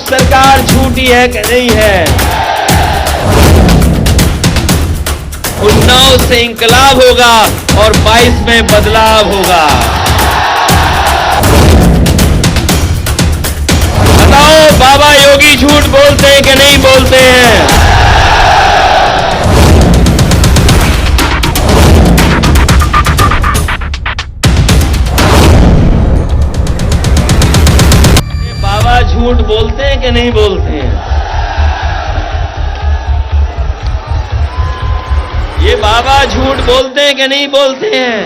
सरकार झूठी है कि नहीं है? उन्नाव से इंकलाब होगा और 22 में बदलाव होगा। बताओ बाबा योगी झूठ बोलते हैं कि नहीं बोलते हैं? बाबा झूठ बोलते हैं कि नहीं बोलते हैं? ये बाबा झूठ बोलते हैं कि नहीं बोलते हैं?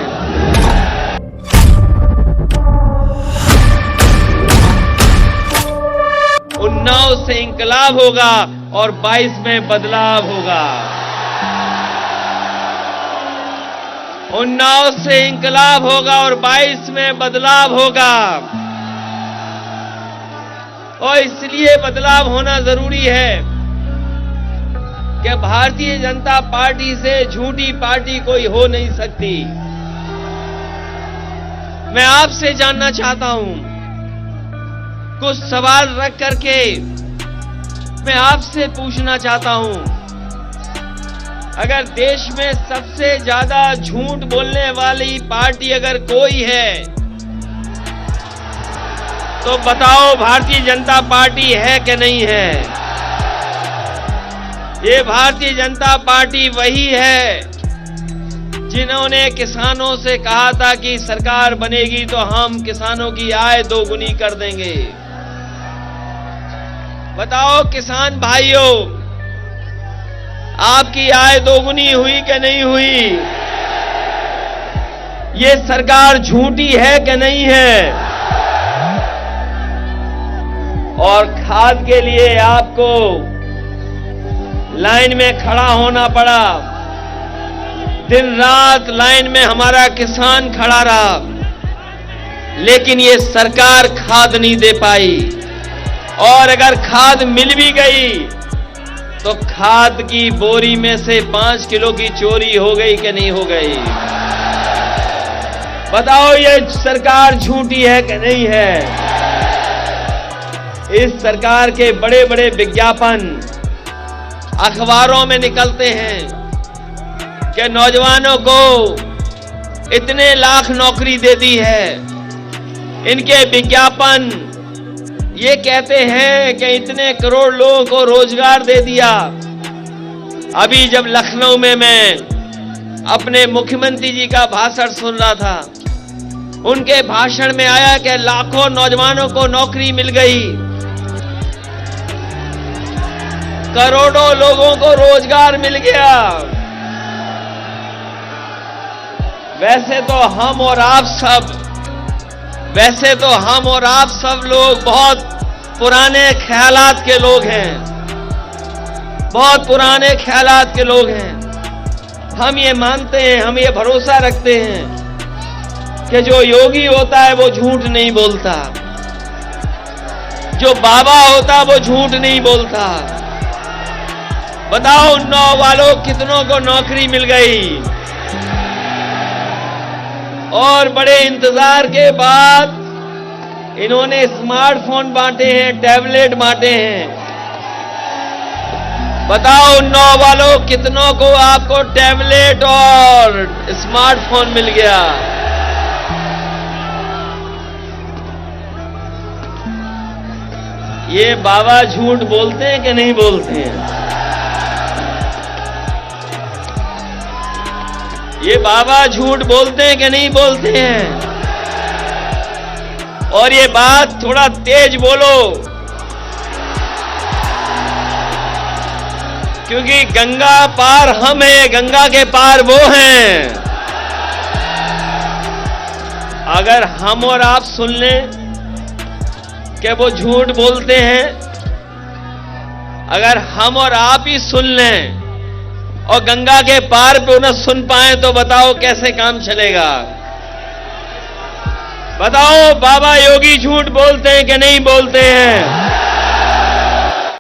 उन्नाव से इंकलाब होगा और 22 में बदलाव होगा। उन्नाव से इंकलाब होगा और 22 में बदलाव होगा। और इसलिए बदलाव होना जरूरी है कि भारतीय जनता पार्टी से झूठी पार्टी कोई हो नहीं सकती। मैं आपसे जानना चाहता हूं, कुछ सवाल रख करके मैं आपसे पूछना चाहता हूं, अगर देश में सबसे ज्यादा झूठ बोलने वाली पार्टी अगर कोई है तो बताओ भारतीय जनता पार्टी है कि नहीं है? ये भारतीय जनता पार्टी वही है जिन्होंने किसानों से कहा था कि सरकार बनेगी तो हम किसानों की आय दोगुनी कर देंगे। बताओ किसान भाइयों, आपकी आय दोगुनी हुई कि नहीं हुई? ये सरकार झूठी है कि नहीं है? और खाद के लिए आपको लाइन में खड़ा होना पड़ा। दिन रात लाइन में हमारा किसान खड़ा रहा, लेकिन ये सरकार खाद नहीं दे पाई। और अगर खाद मिल भी गई तो खाद की बोरी में से 5 किलो की चोरी हो गई कि नहीं हो गई? बताओ ये सरकार झूठी है कि नहीं है? इस सरकार के बड़े बड़े विज्ञापन अखबारों में निकलते हैं कि नौजवानों को इतने लाख नौकरी दे दी है। इनके विज्ञापन ये कहते हैं कि इतने करोड़ लोगों को रोजगार दे दिया। अभी जब लखनऊ में मैं अपने मुख्यमंत्री जी का भाषण सुन रहा था, उनके भाषण में आया कि लाखों नौजवानों को नौकरी मिल गई, करोड़ों लोगों को रोजगार मिल गया। वैसे तो हम और आप सब लोग बहुत पुराने ख्यालात के लोग हैं, बहुत पुराने ख्यालात के लोग हैं। हम ये मानते हैं, हम ये भरोसा रखते हैं कि जो योगी होता है वो झूठ नहीं बोलता, जो बाबा होता है वो झूठ नहीं बोलता। बताओ उन्नाव वालों कितनों को नौकरी मिल गई? और बड़े इंतजार के बाद इन्होंने स्मार्टफोन बांटे हैं, टैबलेट बांटे हैं। बताओ उन्नाव वालों कितनों को आपको टैबलेट और स्मार्टफोन मिल गया? ये बाबा झूठ बोलते हैं कि नहीं बोलते हैं? ये बाबा झूठ बोलते हैं कि नहीं बोलते हैं? और ये बात थोड़ा तेज बोलो, क्योंकि गंगा पार हम हैं, गंगा के पार वो हैं। अगर हम और आप सुन लें कि वो झूठ बोलते हैं, अगर हम और आप ही सुन लें और गंगा के पार पे न सुन पाए तो बताओ कैसे काम चलेगा? बताओ बाबा योगी झूठ बोलते हैं कि नहीं बोलते हैं?